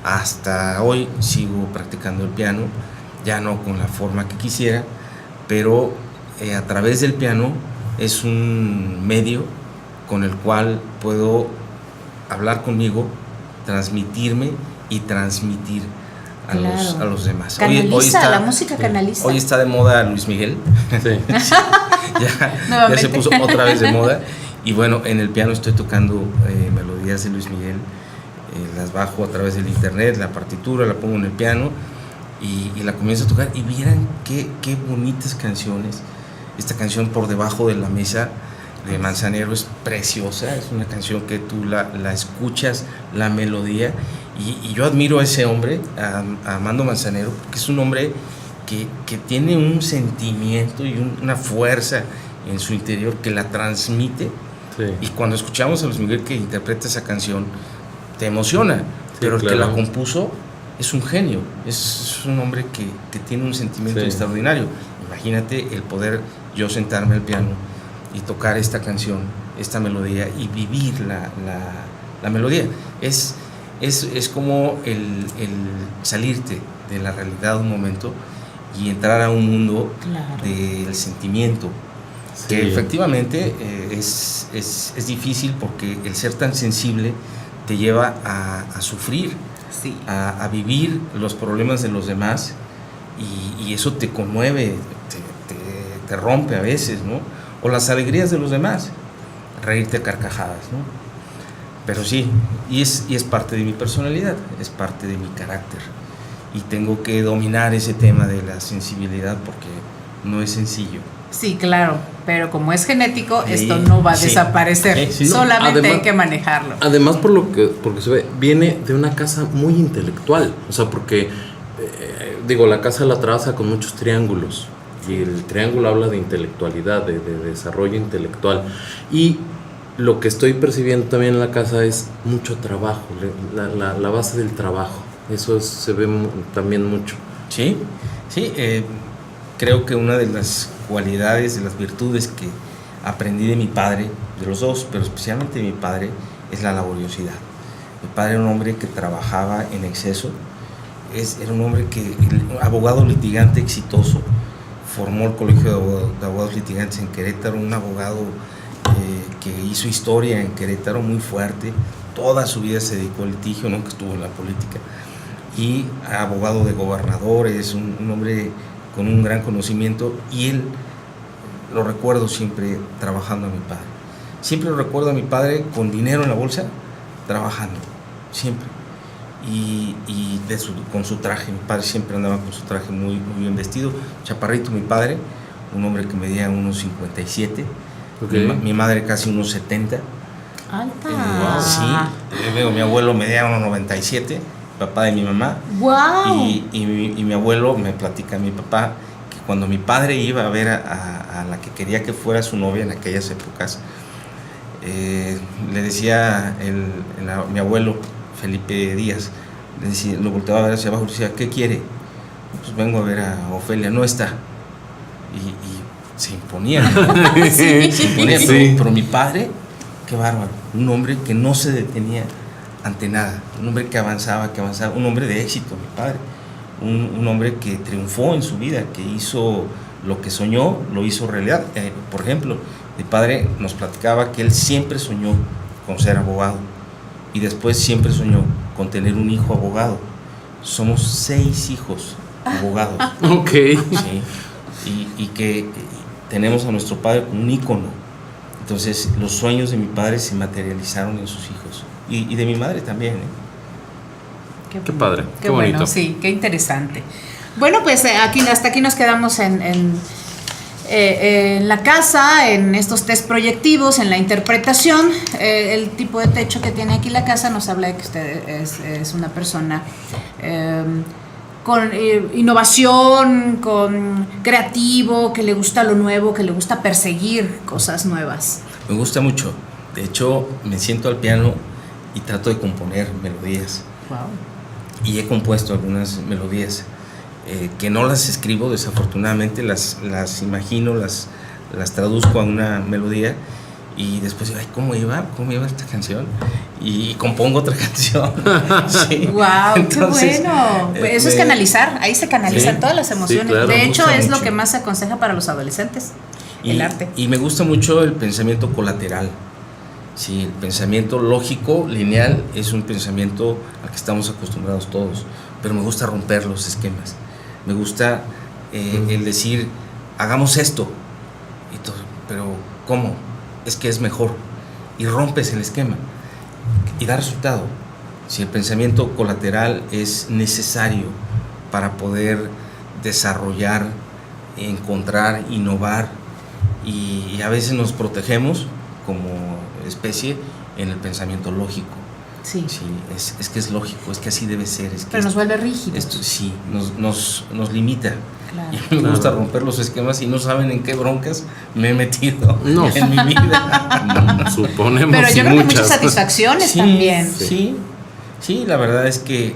hasta hoy. Sigo practicando el piano, ya no con la forma que quisiera, pero a través del piano es un medio con el cual puedo hablar conmigo, transmitirme y transmitir a los demás. Canaliza, hoy está, la música canaliza. Hoy está de moda Luis Miguel. Sí. ya se puso otra vez de moda. Y bueno, en el piano estoy tocando melodías de Luis Miguel. Las bajo a través del internet, la partitura la pongo en el piano y la comienzo a tocar. Y vieran qué bonitas canciones. Esta canción, Por debajo de la mesa, de Manzanero, es preciosa. Es una canción que tú la escuchas, la melodía, y yo admiro a ese hombre, a Armando Manzanero, porque es un hombre que tiene un sentimiento y una fuerza en su interior que la transmite. Sí. Y cuando escuchamos a Luis Miguel que interpreta esa canción, te emociona. Sí, pero el que la compuso es un genio, es un hombre que tiene un sentimiento extraordinario. Imagínate el poder yo sentarme al piano y tocar esta canción, esta melodía, y vivir la melodía. Es como el salirte de la realidad un momento y entrar a un mundo del sentimiento, que efectivamente es difícil, porque el ser tan sensible te lleva a sufrir, a vivir los problemas de los demás, y eso te conmueve, te rompe a veces, ¿no? O las alegrías de los demás, reírte a carcajadas, ¿no? Pero sí, y es parte de mi personalidad, es parte de mi carácter, y tengo que dominar ese tema de la sensibilidad, porque no es sencillo. Sí, claro, pero como es genético, esto no va a desaparecer, solamente además, hay que manejarlo. Además, porque se ve, viene de una casa muy intelectual, o sea, porque, la casa la traza con muchos triángulos, y el triángulo habla de intelectualidad, de desarrollo intelectual, y lo que estoy percibiendo también en la casa es mucho trabajo, la base del trabajo, eso se ve también mucho. Sí, creo que una de las cualidades, de las virtudes que aprendí de mi padre, de los dos, pero especialmente de mi padre, es la laboriosidad. Mi padre era un hombre que trabajaba en exceso, era un hombre abogado litigante exitoso, formó el Colegio de Abogados Litigantes en Querétaro, un abogado que hizo historia en Querétaro muy fuerte. Toda su vida se dedicó al litigio, nunca estuvo en la política, y abogado de gobernadores, un hombre con un gran conocimiento, y él lo recuerdo siempre trabajando a mi padre. Siempre lo recuerdo a mi padre con dinero en la bolsa, trabajando, siempre. Y con su traje, mi padre siempre andaba con su traje muy, muy bien vestido. Chaparrito mi padre, un hombre que medía unos 57, mi madre casi unos 70. ¡Alta! Sí, mi abuelo medía unos 97, papá de mi mamá. ¡Wow! Y mi abuelo me platica, mi papá, que cuando mi padre iba a ver a la que quería que fuera su novia en aquellas épocas, Le decía mi abuelo, Felipe Díaz, lo volteaba a ver hacia abajo y decía, ¿qué quiere? Pues vengo a ver a Ofelia, no está. Y se imponía. Se imponía, Sí. pero mi padre, qué bárbaro, un hombre que no se detenía ante nada, un hombre que avanzaba, un hombre de éxito, mi padre, un hombre que triunfó en su vida, que hizo lo que soñó, lo hizo realidad. Por ejemplo, mi padre nos platicaba que él siempre soñó con ser abogado y después siempre soñó con tener un hijo abogado. Somos 6 hijos abogados. Ok. Sí. Y que tenemos a nuestro padre como un ícono. Entonces los sueños de mi padre se materializaron en sus hijos y de mi madre también. Qué padre, qué bueno, bonito. sí, qué interesante. Bueno, pues hasta aquí nos quedamos en la casa, en estos test proyectivos, en la interpretación. El tipo de techo que tiene aquí la casa nos habla de que usted es una persona con innovación, con creativo, que le gusta lo nuevo, que le gusta perseguir cosas nuevas. Me gusta mucho. De hecho, me siento al piano y trato de componer melodías. Wow. Y he compuesto algunas melodías que no las escribo, desafortunadamente, las imagino, las traduzco a una melodía y después digo, ay, ¿cómo iba esta canción? Y compongo otra canción. Sí. ¡Wow! Entonces, ¡qué bueno! Eso es canalizar, ahí se canalizan Sí, todas las emociones. sí, claro, de me hecho, gusta es lo mucho. que más se aconseja para los adolescentes, el arte. Y me gusta mucho el pensamiento colateral. Sí, el pensamiento lógico, lineal, es un pensamiento al que estamos acostumbrados todos, pero me gusta romper los esquemas. Me gusta el decir, hagamos esto, y todo, pero ¿cómo? Es que es mejor. Y rompes el esquema y da resultado. Si el pensamiento colateral es necesario para poder desarrollar, encontrar, innovar, y a veces nos protegemos como especie en el pensamiento lógico. Sí. Sí, es que es lógico, es que así debe ser. Es que Pero nos vuelve rígidos. esto sí, nos limita. Claro. Y a mí me gusta romper los esquemas y no saben en qué broncas me he metido No. en mi vida. Suponemos. Pero yo y creo que muchas muchas. satisfacciones Sí, también. Sí, la verdad es que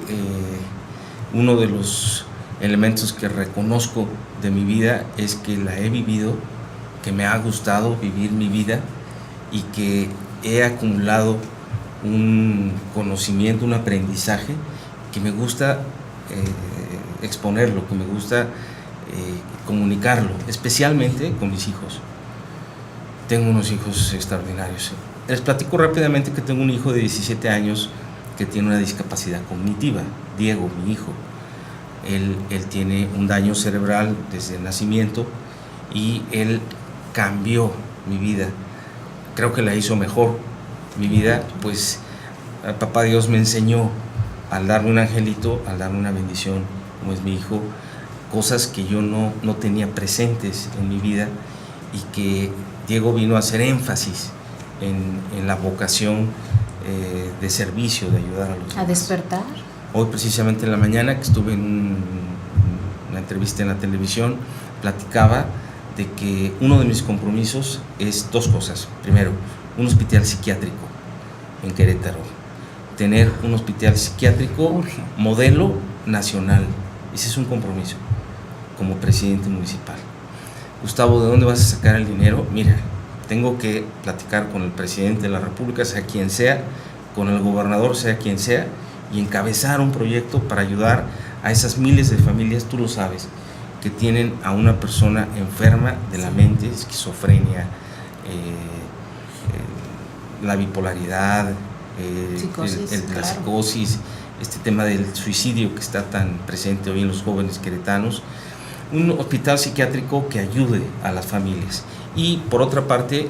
uno de los elementos que reconozco de mi vida es que la he vivido, que me ha gustado vivir mi vida y que he acumulado un conocimiento, un aprendizaje que me gusta exponerlo, que me gusta comunicarlo, especialmente con mis hijos. Tengo unos hijos extraordinarios. Les platico rápidamente que tengo un hijo de 17 años que tiene una discapacidad cognitiva, Diego, mi hijo. Él tiene un daño cerebral desde el nacimiento y él cambió mi vida. Creo que la hizo mejor. Mi vida, pues, papá Dios me enseñó al darme un angelito, al darme una bendición, como es mi hijo, cosas que yo no tenía presentes en mi vida y que Diego vino a hacer énfasis en la vocación de servicio, de ayudar a los demás. A despertar. Hoy precisamente en la mañana que estuve en una entrevista en la televisión, platicaba de que uno de mis compromisos es 2 cosas. Primero, un hospital psiquiátrico en Querétaro. Tener un hospital psiquiátrico modelo nacional. Ese es un compromiso como presidente municipal. Gustavo, ¿de dónde vas a sacar el dinero? Mira, tengo que platicar con el presidente de la República, sea quien sea, con el gobernador, sea quien sea, y encabezar un proyecto para ayudar a esas miles de familias, tú lo sabes, que tienen a una persona enferma de la mente, esquizofrenia, la bipolaridad, Psicosis, la claro. psicosis, este tema del suicidio que está tan presente hoy en los jóvenes queretanos. Un hospital psiquiátrico que ayude a las familias. Y por otra parte,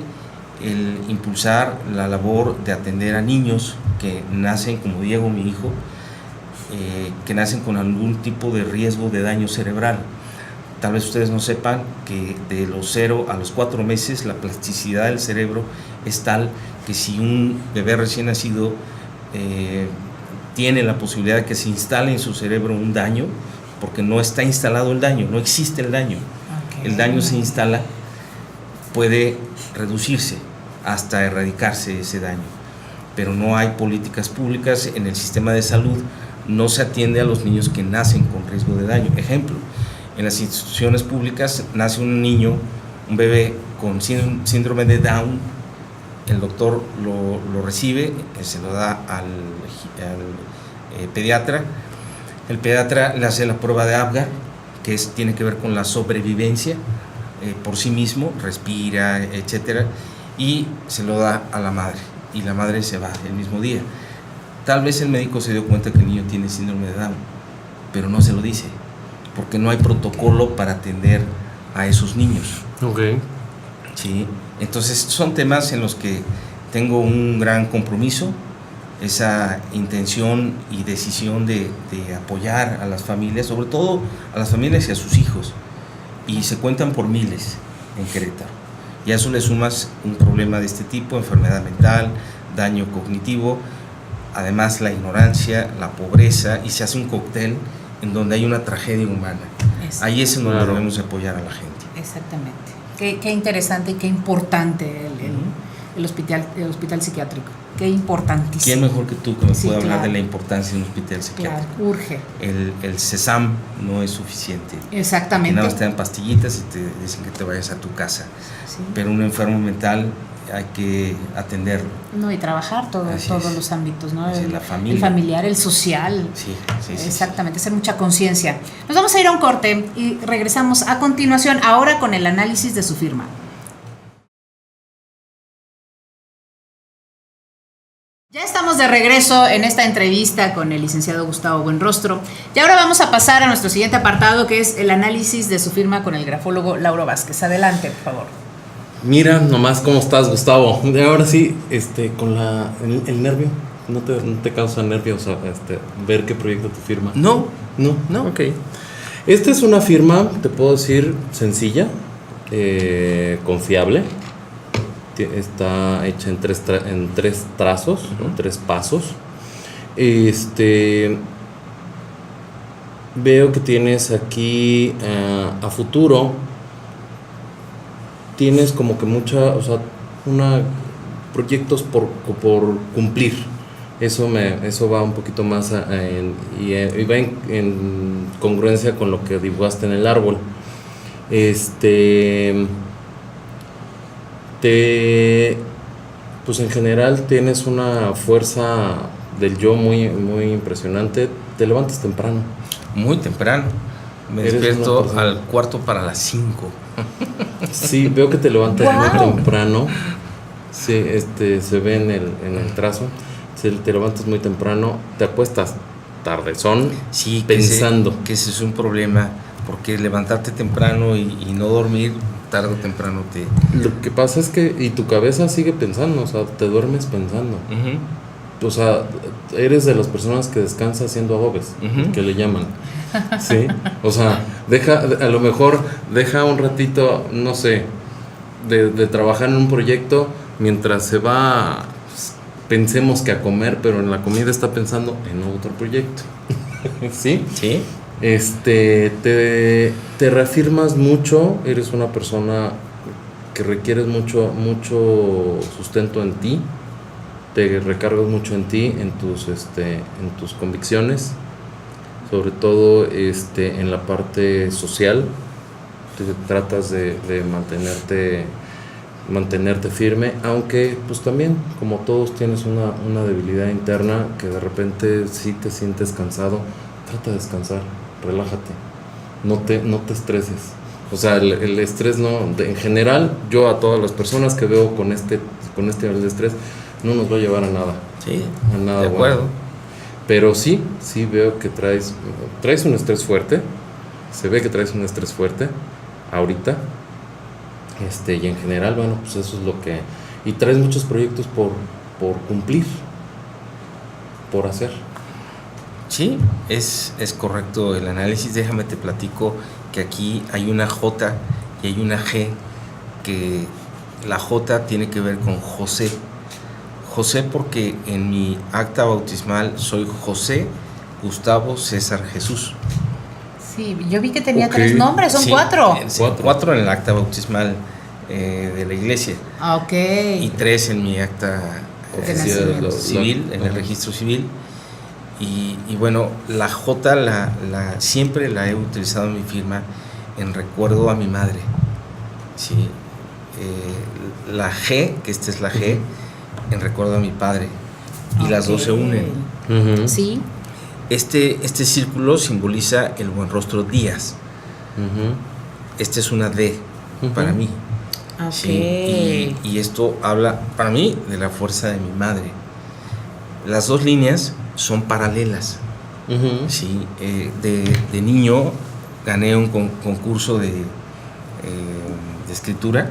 el impulsar la labor de atender a niños que nacen, como Diego, mi hijo, que nacen con algún tipo de riesgo de daño cerebral. Tal vez ustedes no sepan que de los 0 a los 4 meses la plasticidad del cerebro es tal que si un bebé recién nacido tiene la posibilidad de que se instale en su cerebro un daño, porque no está instalado el daño, no existe el daño. Okay. El daño se instala, puede reducirse hasta erradicarse ese daño. Pero no hay políticas públicas en el sistema de salud, no se atiende a los niños que nacen con riesgo de daño. Ejemplo, en las instituciones públicas nace un niño, un bebé con síndrome de Down, el doctor lo recibe, se lo da al pediatra, el pediatra le hace la prueba de Apgar, que tiene que ver con la sobrevivencia por sí mismo, respira, etcétera, y se lo da a la madre, y la madre se va el mismo día. Tal vez el médico se dio cuenta que el niño tiene síndrome de Down, pero no se lo dice, porque no hay protocolo para atender a esos niños. Okay. Sí, entonces son temas en los que tengo un gran compromiso, esa intención y decisión de apoyar a las familias, sobre todo a las familias y a sus hijos, y se cuentan por miles en Querétaro, y a eso le sumas un problema de este tipo, enfermedad mental, daño cognitivo, además la ignorancia, la pobreza, y se hace un cóctel en donde hay una tragedia humana. Ahí es en donde debemos apoyar a la gente. Exactamente. Qué interesante y qué importante el hospital psiquiátrico. Qué importantísimo. ¿Quién mejor que tú que me pueda hablar de la importancia de un hospital psiquiátrico? Claro, urge. El CESAM no es suficiente. Exactamente. Que nada más te dan pastillitas y te dicen que te vayas a tu casa. Sí. Pero un enfermo mental hay que atenderlo. No, y trabajar todos los ámbitos, ¿no? Sí, la familia. El familiar, el social. Sí. Exactamente, hacer mucha conciencia. Nos vamos a ir a un corte y regresamos a continuación, ahora con el análisis de su firma. Ya estamos de regreso en esta entrevista con el licenciado Gustavo Buenrostro. Y ahora vamos a pasar a nuestro siguiente apartado, que es el análisis de su firma con el grafólogo Lauro Vázquez. Adelante, por favor. Mira nomás cómo estás, Gustavo. Ahora sí, con el nervio, ¿no te causa nervios ver qué proyecto tu firma? No. Ok. Esta es una firma, te puedo decir, sencilla, confiable. Está hecha en tres trazos, en 3 pasos. Veo que tienes aquí a futuro. Tienes como que proyectos por cumplir. Eso va un poquito más y va en congruencia con lo que dibujaste en el árbol. Pues en general tienes una fuerza del yo muy, muy impresionante. Te levantas temprano. Muy temprano. Me despierto al 4:45. Sí, veo que te levantas muy temprano. Sí, se ve en el trazo. Te levantas muy temprano, te acuestas tardezón, sí, pensando. Que ese es un problema, porque levantarte temprano y no dormir, tarde o temprano te... Lo que pasa es que, y tu cabeza sigue pensando, o sea, te duermes pensando. O sea, eres de las personas que descansa haciendo adobes, que le llaman. Sí, o sea, a lo mejor deja un ratito, no sé, de trabajar en un proyecto mientras se va, pensemos que a comer, pero en la comida está pensando en otro proyecto. ¿Sí? Sí. Te reafirmas mucho, eres una persona que requieres mucho sustento en ti, te recargas mucho en ti, en tus convicciones, sobre todo en la parte social. Te tratas de mantenerte firme, aunque pues también, como todos, tienes una debilidad interna que de repente si te sientes cansado. Trata de descansar, relájate, no te estreses. O sea, el estrés en general, yo a todas las personas que veo con este nivel de estrés, no nos va a llevar a nada. Sí, a nada de acuerdo. Bueno. Pero sí veo que traes un estrés fuerte. Se ve que traes un estrés fuerte ahorita. Y en general, bueno, pues eso es lo que... Y traes muchos proyectos por cumplir, por hacer. Sí, es correcto el análisis. Déjame te platico que aquí hay una J y hay una G, que la J tiene que ver con José. José porque en mi acta bautismal soy José Gustavo César Jesús. Sí, yo vi que tenía 3 nombres, son 4. 4 en el acta bautismal. de la iglesia. Ok. Y 3 en mi acta De nacimiento. civil, en el registro civil. Y bueno, la J siempre la he utilizado en mi firma en recuerdo a mi madre. ¿Sí? La G, que esta es la G, en recuerdo a mi padre. Y las dos se unen. Ujú. Sí. Este círculo simboliza el buen rostro Díaz. Ujú. Esta es una D para mí. Ok. Sí, y esto habla para mí de la fuerza de mi madre. Las dos líneas son paralelas. Ujú. Sí, de niño gané un concurso de escritura.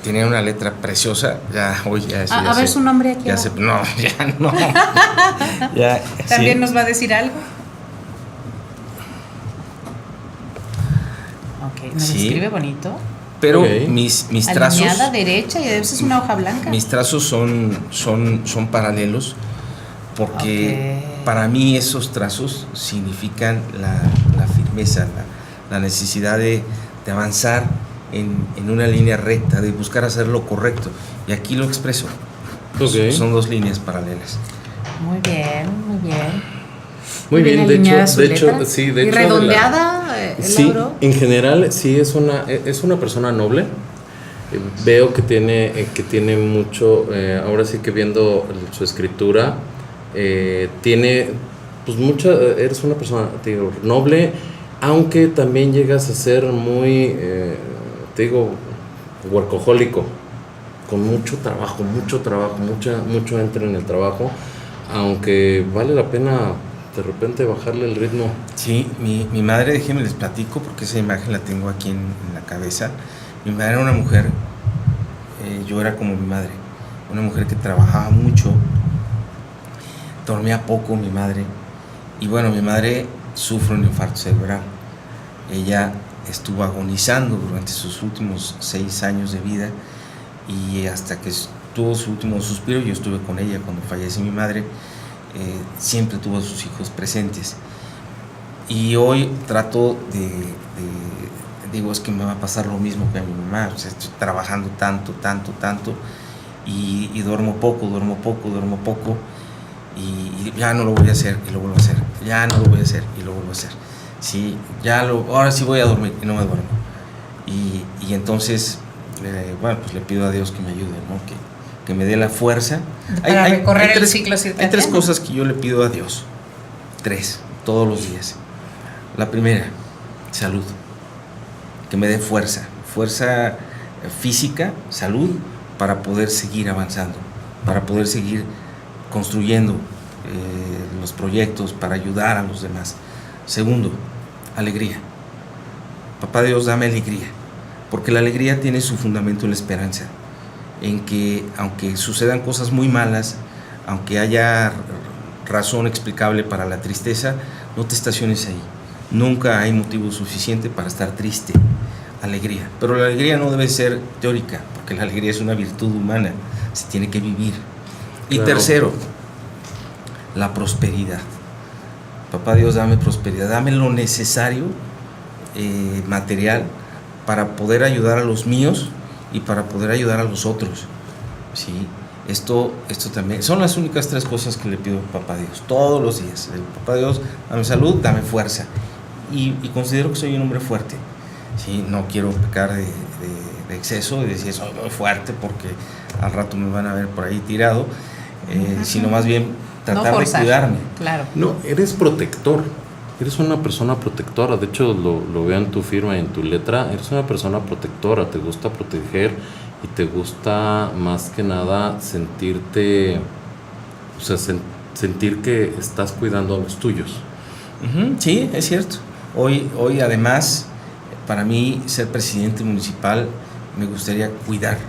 Tenía una letra preciosa. Ya hoy ya eso ya A ver sé. su nombre aquí Ya abajo. sé, no, ya no. Ya, ¿También sí. nos va a decir algo? Ok, nos Sí. escribe bonito. Pero Ok. mis trazos. Alineada derecha y esa es una hoja blanca. Mis trazos son paralelos porque Ok. para mí esos trazos significan la firmeza, la necesidad de avanzar en una línea recta, de buscar hacer lo correcto. Y aquí lo expreso. Ok. Son dos líneas paralelas. Muy bien, muy bien. Muy bien, alineada su de hecho, letra. sí, de ¿Y hecho. redondeada, Sí, Lauro? en general sí es una persona noble. Veo que tiene mucho, ahora sí que viendo su escritura, tiene pues eres una persona, te digo, noble, aunque también llegas a ser muy, te digo, workahólico, con mucho trabajo, mucho entra en el trabajo, aunque vale la pena de repente bajarle el ritmo. Sí, mi madre, déjenme les platico porque esa imagen la tengo aquí en la cabeza. Mi madre era una mujer, yo era como mi madre, una mujer que trabajaba mucho, dormía poco mi madre, y bueno, mi madre sufre un infarto cerebral. Ella estuvo agonizando durante sus últimos 6 años de vida y hasta que tuvo su último suspiro, yo estuve con ella cuando falleció mi madre. Siempre tuvo a sus hijos presentes y hoy trato digo, es que me va a pasar lo mismo que a mi mamá, o sea, estoy trabajando tanto y duermo poco y ya no lo voy a hacer y lo vuelvo a hacer, ya no lo voy a hacer y lo vuelvo a hacer, sí, ahora sí voy a dormir y no me duermo y entonces bueno, pues le pido a Dios que me ayude, ¿no? Que me dé la fuerza Para recorrer el 3 ciclo circadiano. Hay 3 cosas que yo le pido a Dios, 3 todos los días. La primera, salud, que me dé fuerza física, salud, para poder seguir avanzando, para poder seguir construyendo los proyectos, para ayudar a los demás. Segundo, alegría. Papá Dios, dame alegría, porque la alegría tiene su fundamento en la esperanza, en que aunque sucedan cosas muy malas, aunque haya razón explicable para la tristeza, no te estaciones ahí. Nunca hay motivo suficiente para estar triste. Alegría. Pero la alegría no debe ser teórica, porque la alegría es una virtud humana, se tiene que vivir. Y Claro. tercero, la prosperidad. Papá Dios, dame prosperidad, dame lo necesario, material, para poder ayudar a los míos y para poder ayudar a los otros. ¿Sí? Esto también son las únicas 3 cosas que le pido a Papá Dios todos los días. Papá Dios, dame salud, dame fuerza, y considero que soy un hombre fuerte. ¿Sí? No quiero pecar de exceso y decir soy muy fuerte porque al rato me van a ver por ahí tirado, sino más bien tratar de cuidarme. Claro. No, eres protector. Eres una persona protectora. De hecho, lo veo en tu firma y en tu letra. Eres una persona protectora. Te gusta proteger y te gusta más que nada sentirte, o sea, sentir que estás cuidando a los tuyos. Sí, es cierto. Hoy además, para mí, ser presidente municipal, me gustaría cuidar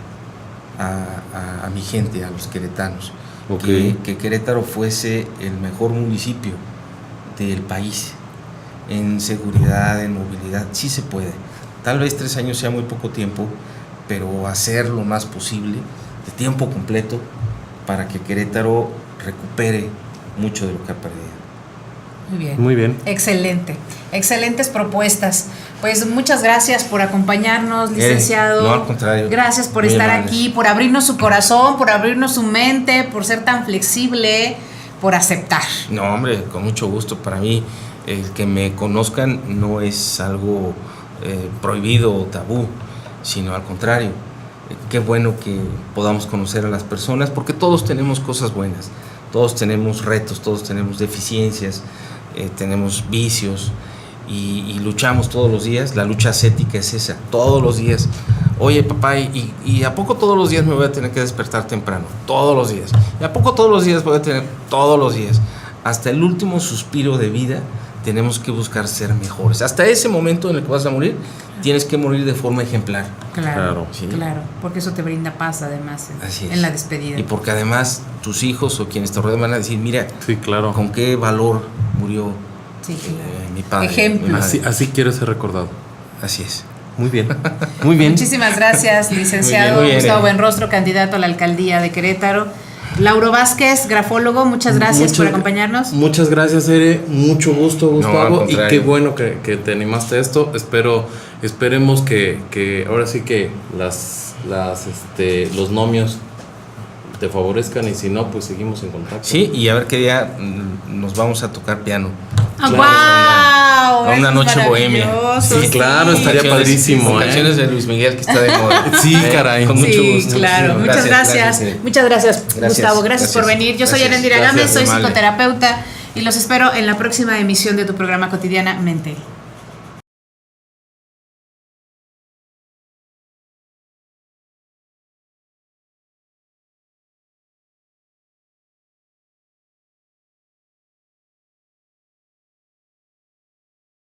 a mi gente, a los queretanos. Okay. Que Querétaro fuese el mejor municipio del país en seguridad, en movilidad. Sí se puede. Tal vez 3 años sea muy poco tiempo, pero hacer lo más posible, de tiempo completo, para que Querétaro recupere mucho de lo que ha perdido. Muy bien. Muy bien. Excelente. Excelentes propuestas. Pues muchas gracias por acompañarnos, licenciado. No, al contrario. Gracias por Muy estar amables. aquí, por abrirnos su corazón, por abrirnos su mente, por ser tan flexible, por aceptar. No, hombre, con mucho gusto. Para mí, el que me conozcan no es algo prohibido o tabú, sino al contrario. Qué bueno que podamos conocer a las personas, porque todos tenemos cosas buenas, todos tenemos retos, todos tenemos deficiencias, tenemos vicios y luchamos todos los días. La lucha ascética es esa, todos los días. Oye, papá, ¿y a poco todos los días me voy a tener que despertar temprano? Todos los días. ¿Y a poco todos los días voy a tener? Todos los días. Hasta el último suspiro de vida tenemos que buscar ser mejores. Hasta ese momento en el que vas a morir, tienes que morir de forma ejemplar. Claro, sí. claro, porque eso te brinda paz además Así es. en la despedida. Y porque además tus hijos o quienes te rodean van a decir, mira, Sí, claro. con qué valor murió Sí, claro. mi padre. Ejemplo. mi madre. Así quiero ser recordado. Así es. Muy bien. Muy bien. Muchísimas gracias, licenciado Muy bien, Gustavo Ere. Buenrostro, candidato a la alcaldía de Querétaro. Lauro Vázquez, grafólogo, muchas gracias por acompañarnos. Muchas gracias, Ere. Mucho gusto, al Gustavo. Y contrario. qué bueno que te animaste a esto. Esperemos que ahora sí que los nomios te favorezcan, y si no, pues seguimos en contacto. Sí, y a ver qué día nos vamos a tocar piano. ¡Wow! A una noche bohemia. Sí, claro, estaría padrísimo, Canciones de Luis Miguel, que está de moda. Sí, caray. Con mucho Sí, gusto. claro. Muchísimas Muchas gracias. Ere. Muchas gracias, Gracias, Gustavo. Gracias por gracias. venir. Yo soy Gracias. Erendira Gámez, Gracias, soy muy amable. psicoterapeuta y los espero en la próxima emisión de tu programa Cotidianamente.